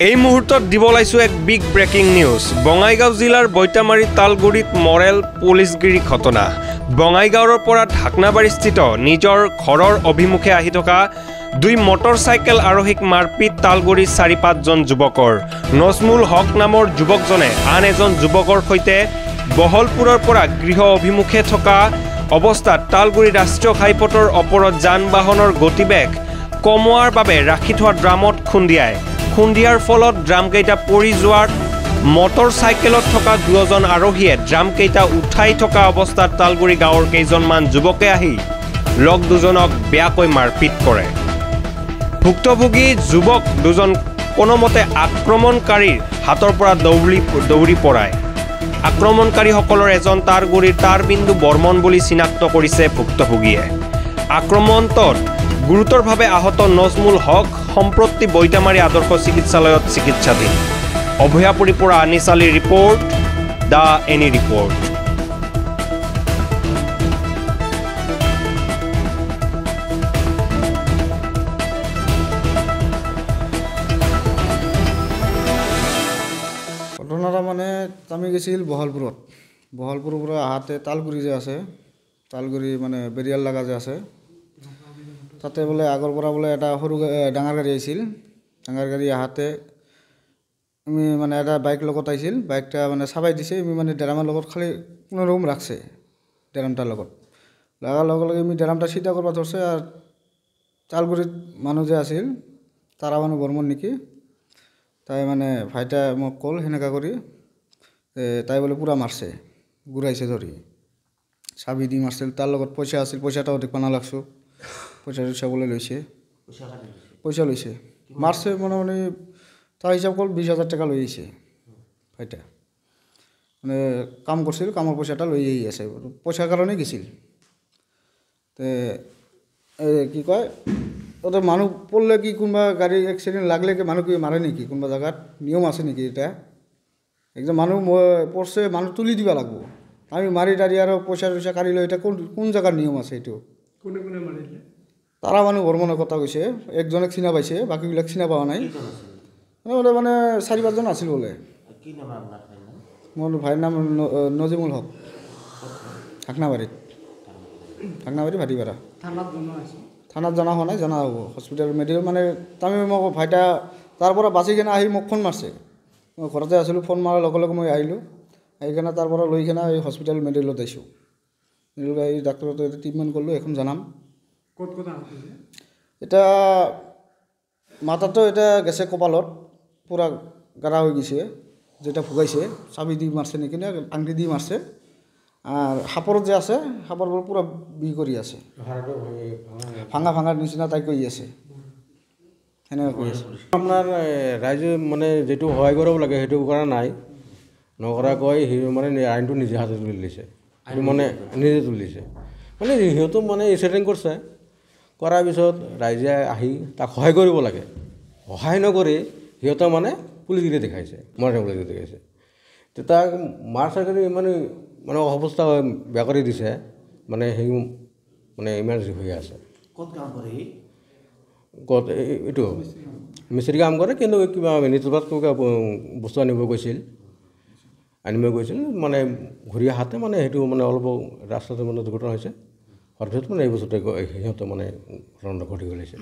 এই মুহূৰ্তত দিব লাইছো এক বিগ ব্ৰেকিং নিউজ। বঙাইগাঁও জিলাৰ বৈতামাৰী তালগুৰিত মৰেল পুলিচগিৰি ঘটনা। বঙাইগাঁৱৰ পৰা ঢাকনাবাৰীস্থিত নিজৰ ঘৰৰ অভিমুখে আহি থকা দুই মটৰচাইকেল আৰোহীক মাৰপিট তালগুৰিৰ ৪-৫জন যুৱকৰ। নজমুল হক নামৰ যুৱকজনে আন এজন যুৱকৰ সৈতে বহলপুৰৰ পৰা গৃহ অভিমুখে থকা অৱস্থাত তালগুৰি ৰাষ্ট্ৰীয় ঘাইপথৰ ওপৰত যান বাহনৰ গতিবেগ কমোৱাৰ বাবে ৰাখি থোৱা ড্ৰামত খুন্দিয়াৰ ফলত ড্ৰামকেইটা পৰি যোৱাত মটৰচাইকেলত থকা দুজন আৰোহীয়ে ড্ৰামকেইটা উঠাই থকা অৱস্থাত তালগুৰি গাঁৱৰ কেইজনমান যুৱকে আহি লগ দুজনক বেয়াকৈ মাৰপিট কৰে। ভুক্তভোগী যুৱক দুজন কোনোমতে আক্ৰমণকাৰীৰ হাতৰ পৰা দৌৰি পৰায়। আক্ৰমণকাৰীসকলৰ এজন তালগুৰিৰ তাৰবিন্দু বৰ্মন বুলি চিনাক্ত কৰিছে ভুক্তভোগীয়ে। আক্ৰমণটোত গুৰুতৰভাৱে আহত নজমুল হক সম্প্ৰতি বৈতামাৰী আদৰ্শ চিকিৎসালয়ত চিকিৎসাধীন। অভয়াপুৰীৰ পৰা আনিছ আলীৰ ৰিপৰ্ট, দ্য এনি ৰিপৰ্ট। ঘটনাটা মানে আমি গেছিল বহলপুৰৰ পৰা আহাতে তালগুৰি যে আছে, তালগুৰি মানে বেৰিয়াল লগা যে আছে, তাতে বোলে আগৰ পৰা বোলে এটা সৰু ডাঙৰ গাড়ী আহিছিল। ডাঙৰ গাড়ী আহাতে আমি মানে এটা বাইক লগত আহিছিল। বাইকটা মানে চাবাই দিছে। আমি মানে ডেৰামৰ লগত খালি কোনো ৰকম ৰাখছে। ডেৰামটাৰ লগত লগাৰ লগে লগে আমি ডেৰামটা চিধা কৰিব ধৰছে। আৰু তালগুৰিত মানুহ যে আছিল তাৰা মানুহ বৰ্মন নেকি, তাই মানে ভাইটা মোক ক'ল সেনেকা কৰি তাই বোলে পূৰা মাৰছে, ঘূৰাইছে ধৰি চাবি দি মাৰছিল। তাৰ লগত পইচা আছিল, পইচাটাও দেখুৱা নালাগছোঁ। পইচা বোলে লৈছে, পইচা লৈছে মাৰছে মানে তাৰ হিচাপ হ'ল 20,000 টকা লৈ আহিছে। ভাইটা মানে কাম কৰিছিল, কামৰ পইচাটা লৈ আহি আছে, পইচাৰ কাৰণে গেছিল। কি কয় তাতে মানুহ পড়লে কি কোনোবা গাড়ী এক্সিডেণ্ট লাগলে কি মানুহ কি মাৰে নেকি? কোনোবা জেগাত নিয়ম আছে নেকি? এতিয়া একদম মানুহ পড়ছে, মানুহ তুলি দিব লাগব। আমি মাৰি দাঁড়ি আৰু পইচা কাঢ়ি লৈ এতিয়া কোন জেগাৰ নিয়ম আছে? এইটো কোনে মাৰিলে? তাৰা মানুহ বৰ্মনৰ কথা কৈছে। একজনক চিনা পাইছে, বাকীবিলাক চিনা পোৱা নাই। বোলে মানে 4-5জন আছিল বোলে। মোৰ ভাইৰ নাম নজিমুল হক, ঢাকনাবাৰী ভাটিপাৰা। থানাত জনা হোৱা নাই, জনা হ'ব হস্পিটেল মেডিকেল মানে। তাৰমানে মোক ভাইটা তাৰ পৰা বাচি কিনে আহি মোক ফোন মাৰছে। মই ঘৰতে আছিলোঁ, ফোন মাৰাৰ লগে লগে মই আহিলোঁ। আহি কিনে তাৰ পৰা লৈ কিনে এই হস্পিটেল মেডিকেলত আহিছোঁ। মেডিকেলত আহি ডাক্তৰক ট্ৰিটমেণ্ট কৰিলোঁ। এখন জনাম এতিয়া মাথাটো এতিয়া গেছে, কপালত পূৰা গাৰা হৈ গৈছে। যেটা ভুগাইছে চাবি দি মাৰছে নেকি নে আংটি দি মাৰছে। আৰ সাপৰত যে আছে, সাপৰ পূৰা বিষ কৰি আছে, ভাঙাৰ নিচিনা তাই কৰি আছে, সেনেকৈ কৰি আছে। আপোনাৰ ৰাইজে মানে যিটো সহায় কৰিব লাগে সেইটো কৰা নাই, নকৰাকৈ সি মানে আইনটো নিজে হাতে তুলি লৈছে। মানে নিজে তুলিছে মানে সিহঁতো মানে ছেটিং কৰিছে। কৰাৰ পিছত ৰাইজে আহি তাক সহায় কৰিব লাগে, সহায় নকৰি সিহঁতে মানে পুলিচগিৰি দেখাইছে, পুলিচগিৰি দেখাইছে। তো তাক মাৰ চাকৰি মানে অৱস্থা বেয়া কৰি দিছে। মানে সেই মানে ইমাৰ্জেঞ্চি হৈ আছে। ক'ত কাম কৰে? ক'ত এইটো মিস্ত্ৰী কাম কৰে, কিন্তু কিবা মিনিটত কিবা বস্তু আনিব গৈছিল মানে ঘূৰি আহাতে মানে সেইটো মানে অলপ ৰাস্তাতে মানে দুৰ্ঘটনা হৈছে। হোৱাৰ পিছত মানে এই বস্তুটো সিহঁতে মানে ঘটনাটো ঘটি গৈছে।